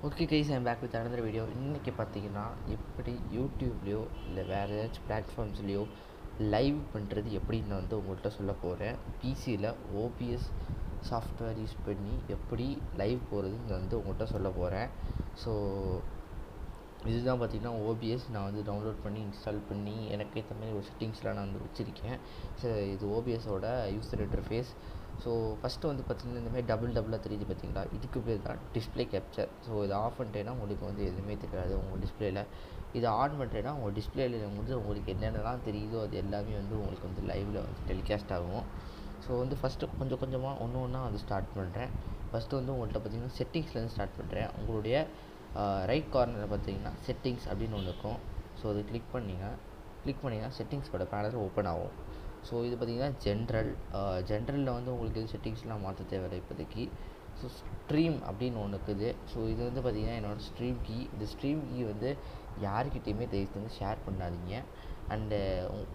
Okay guys, I'm back with another video. இன்றைக்கி பார்த்தீங்கன்னா எப்படி யூடியூப்லேயோ இல்லை வேறு ஏதாச்சும் பிளாட்ஃபார்ம்ஸ்லேயோ லைவ் பண்ணுறது எப்படின்னு நான் வந்து உங்கள்கிட்ட சொல்ல போகிறேன். பிசியில் ஓபிஎஸ் சாஃப்ட்வேர் யூஸ் பண்ணி எப்படி லைவ் போகிறதுன்னு வந்து உங்கள்கிட்ட சொல்ல போகிறேன். ஸோ இதுதான் பார்த்திங்கன்னா ஓபிஎஸ் நான் வந்து டவுன்லோட் பண்ணி இன்ஸ்டால் பண்ணி எனக்கு ஏற்ற மாதிரி ஒரு செட்டிங்ஸ்லாம் நான் வந்து வச்சுருக்கேன். ஸோ இது ஓபிஎஸோட யூசர் இன்டர்ஃபேஸ். ஸோ ஃபஸ்ட்டு வந்து பார்த்திங்கன்னா இந்தமாதிரி டபுளாக தெரியுது பார்த்திங்களா, இதுக்கு பேர் தான் டிஸ்பிளே கேப்சர். ஸோ இதை ஆஃப் பண்ணிட்டேன்னா உங்களுக்கு வந்து எதுவுமே தெரியாது உங்கள் டிஸ்பிளேயில். இதை ஆன் பண்ணிட்டேன்னா உங்கள் டிஸ்பிளேயில் வந்து உங்களுக்கு என்னென்னலாம் தெரியுதோ அது எல்லாமே வந்து உங்களுக்கு வந்து லைவில் வந்து டெலிகாஸ்ட் ஆகும். ஸோ வந்து ஃபஸ்ட்டு கொஞ்சம் கொஞ்சமாக ஒன்று ஒன்றா வந்து ஸ்டார்ட் பண்ணுறேன். ஃபஸ்ட்டு வந்து உங்கள்கிட்ட பார்த்திங்கன்னா செட்டிங்ஸ்லேருந்து ஸ்டார்ட் பண்ணுறேன். உங்களுடைய ரைட் கார்னரில் பார்த்தீங்கன்னா செட்டிங்ஸ் அப்படின்னு ஒன்று இருக்கும். ஸோ அது கிளிக் பண்ணிங்கன்னா செட்டிங்ஸோட பேனல் ஓப்பன் ஆகும். ஸோ இது பார்த்திங்கன்னா ஜென்ரலில் வந்து உங்களுக்கு இது செட்டிங்ஸ்லாம் மாற்ற தேவையில்லை இப்போதைக்கு. ஸோ ஸ்ட்ரீம் அப்படின்னு ஒன்று இருக்குது. ஸோ இது வந்து பார்த்திங்கன்னா என்னோடய ஸ்ட்ரீம் கீ. இந்த ஸ்ட்ரீம் கீ வந்து யாருக்கிட்டையுமே தயவு செஞ்சு ஷேர் பண்ணாதீங்க. அண்டு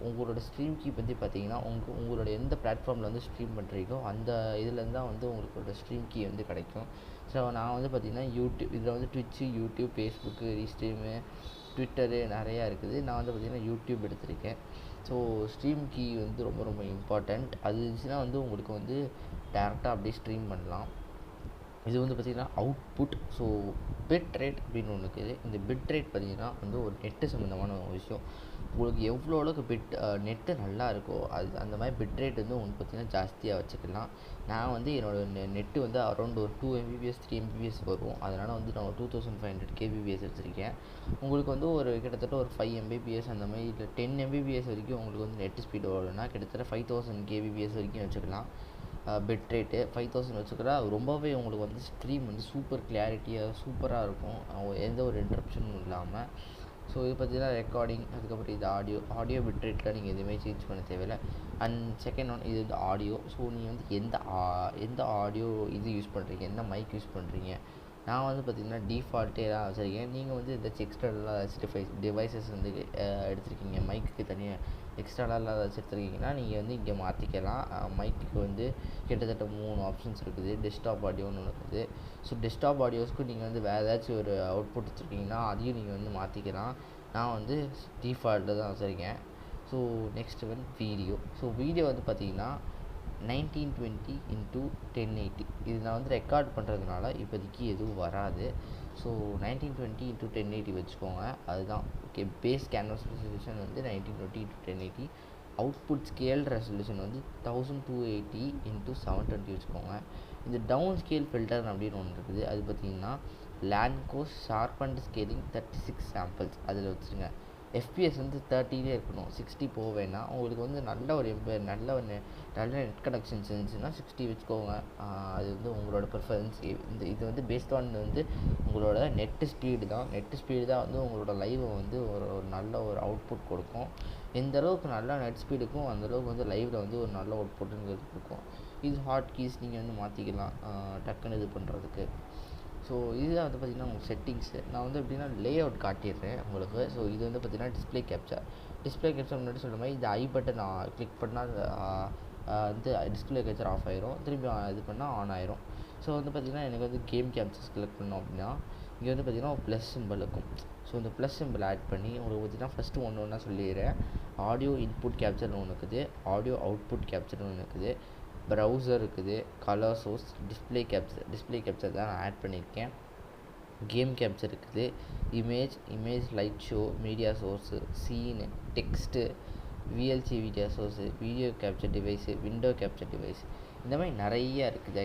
உங்களோட ஸ்ட்ரீம் கீ பற்றி பார்த்தீங்கன்னா உங்களோட எந்த பிளாட்ஃபார்மில் வந்து ஸ்ட்ரீம் பண்ணுறீங்களோ அந்த இதுலேருந்து தான் வந்து உங்களோட ஸ்ட்ரீம் கீ வந்து கிடைக்கும். ஸோ நான் வந்து பார்த்திங்கன்னா யூடியூப், இதில் வந்து ட்விட்ச்சு, யூடியூப், ஃபேஸ்புக்கு, ரீஸ்ட்ரீமு, ட்விட்டரு நிறையா இருக்குது. நான் வந்து பார்த்திங்கன்னா யூடியூப் எடுத்திருக்கேன். ஸோ ஸ்ட்ரீம் கீ வந்து ரொம்ப ரொம்ப இம்பார்ட்டண்ட். அது இருந்துச்சுன்னா வந்து உங்களுக்கு வந்து டேரெக்டாக அப்படியே ஸ்ட்ரீம் பண்ணலாம். இது வந்து பார்த்திங்கன்னா அவுட்புட். ஸோ பிட் ரேட் அப்படின்னு ஒன்று இருக்குது. இந்த பிட் ரேட் பார்த்திங்கன்னா வந்து ஒரு நெட்டு சம்மந்தமான ஒரு விஷயம். உங்களுக்கு எவ்வளோ அளவுக்கு நெட்டு நல்லா இருக்கோ அது அந்த மாதிரி பிட் ரேட் வந்து உங்களுக்கு பார்த்திங்கன்னா ஜாஸ்தியாக வச்சுக்கலாம். நான் வந்து என்னோடய நெட்டு வந்து அரௌண்ட் ஒரு 2 Mbps 3 Mbps வரும். அதனால் வந்து நான் ஒரு 2500 kbps வச்சுருக்கேன். உங்களுக்கு வந்து ஒரு கிட்டத்தட்ட ஒரு 5 Mbps அந்த மாதிரி இல்லை 10 Mbps வரைக்கும் உங்களுக்கு வந்து நெட்டு ஸ்பீடு வரும்னா கிட்டத்தட்ட 5000 kbps வரைக்கும் வச்சுக்கலாம். பிட் ரேட்டு 5000 வச்சுக்கிறா ரொம்பவே உங்களுக்கு வந்து ஸ்ட்ரீம் வந்து சூப்பர் கிளாரிட்டியாக சூப்பராக இருக்கும், எந்த ஒரு இன்டரப்ஷனும் இல்லாமல். ஸோ இது பார்த்திங்கன்னா ரெக்கார்டிங், அதுக்கப்புறம் இது ஆடியோ பிட் ரேட்டில் நீங்கள் எதுவுமே சேஞ்ச் பண்ண தேவையில்லை. அண்ட் செகண்ட் ஒன் இது வந்து ஆடியோ. ஸோ நீங்கள் வந்து எந்த ஆடியோ இது யூஸ் பண்ணுறீங்க, எந்த மைக் யூஸ் பண்ணுறீங்க. நான் வந்து பார்த்திங்கன்னா டிஃபால்ட்டே தான் வச்சுருக்கேன். நீங்கள் வந்து ஏதாச்சும் எக்ஸ்ட்ராலாக டிவைசஸ் வந்து எடுத்துருக்கீங்க, மைக்கு தனியாக எக்ஸ்ட்ராலாக ஏதாச்சும் எடுத்துருக்கீங்கன்னா நீங்கள் வந்து இங்கே மாற்றிக்கலாம். மைக்கு வந்து கிட்டத்தட்ட 3 ஆப்ஷன்ஸ் இருக்குது. டெஸ்க்டாப் ஆடியோன்னு ஒன்று இருக்குது. ஸோ டெஸ்க்டாப் ஆடியோஸ்க்கு நீங்கள் வந்து வேறு ஏதாச்சும் ஒரு அவுட்புட் வச்சுருக்கீங்கன்னா அதையும் நீங்கள் வந்து மாற்றிக்கலாம். நான் வந்து டிஃபால்ட்டில் தான் வச்சுருக்கேன். ஸோ நெக்ஸ்ட் வந்து வீடியோ. ஸோ வீடியோ வந்து பார்த்திங்கன்னா 1920 x 1080 இது நான் வந்து ரெக்கார்ட் பண்ணுறதுனால இப்போதைக்கு எதுவும் வராது. ஸோ 1920 x 1080 வச்சுக்கோங்க. அதுதான் ஓகே. பேஸ் கேன்வாஸ் ரெசல்யூஷன் வந்து 1920 x 1080. அவுட்புட் ஸ்கேல் ரெசல்யூஷன் வந்து 1280 x 720 வச்சுக்கோங்க. இந்த டவுன் ஸ்கேல் ஃபில்டர் அப்படின்னு ஒன்று இருக்குது. அது பார்த்திங்கன்னா லேண்ட்கோஸ் ஷார்பண்ட் ஸ்கேலிங் 36 சாம்பிள்ஸ் அதில் வச்சுருங்க. எஃபிஎஸ் வந்து 30 இருக்கணும், 60 போக வேணாம். உங்களுக்கு வந்து நல்ல நெட் கனெக்ஷன்ஸ் இருந்துச்சுன்னா 60 வச்சுக்கோங்க. அது வந்து உங்களோட ப்ரிஃபரன்ஸ். இது வந்து பேஸ்ட் ஆன் வந்து உங்களோட நெட்டு ஸ்பீடு தான் வந்து உங்களோட லைவை வந்து ஒரு நல்ல ஒரு அவுட்புட் கொடுக்கும். எந்த அளவுக்கு நல்லா நெட் ஸ்பீடுக்கும் அந்தளவுக்கு வந்து லைவில் வந்து ஒரு நல்ல அவுட்புட்டுங்கிறது கொடுக்கும். இது ஹாட் கீஸ் நீங்கள் வந்து மாற்றிக்கலாம் டக்குன்னு இது பண்ணுறதுக்கு. ஸோ இதுதான் வந்து பார்த்திங்கன்னா உங்களுக்கு செட்டிங்ஸு. நான் வந்து எப்படின்னா லே அவுட் காட்டிடுறேன் உங்களுக்கு. ஸோ இது வந்து பார்த்திங்கன்னா டிஸ்பிளே கேப்சர் முன்னாடி சொல்கிற மாதிரி இந்த ஐ பட்டன் கிளிக் பண்ணால் வந்து டிஸ்பிளே கேப்சர் ஆஃப் ஆயிரும், திரும்பி இது பண்ணால் ஆன் ஆயிரும். ஸோ வந்து பார்த்திங்கன்னா எனக்கு வந்து கேம் கேப்சர்ஸ் செலக்ட் பண்ணோம் அப்படின்னா இங்கே வந்து பார்த்திங்கன்னா ஒரு ப்ளஸ் சிம்பிள் இருக்கும். ஸோ இந்த ப்ளஸ் சிம்பிள் ஆட் பண்ணி உங்களுக்கு பார்த்திங்கன்னா ஃபஸ்ட்டு ஒன்று சொல்லிடுறேன். ஆடியோ இன்புட் கேப்சர்னு ஒன்று இருக்குது, ஆடியோ அவுட்புட் கேப்சர்னு ஒன்று இருக்குது, ப்ரௌசர் இருக்குது, கலர் சோர்ஸ், டிஸ்பிளே கேப்சர் தான் நான் ஆட் பண்ணியிருக்கேன். கேம் கேப்சர் இருக்குது, image slide show, media source, scene, text, VLC media source, video capture device, window capture device, இந்த மாதிரி நிறைய இருக்குது.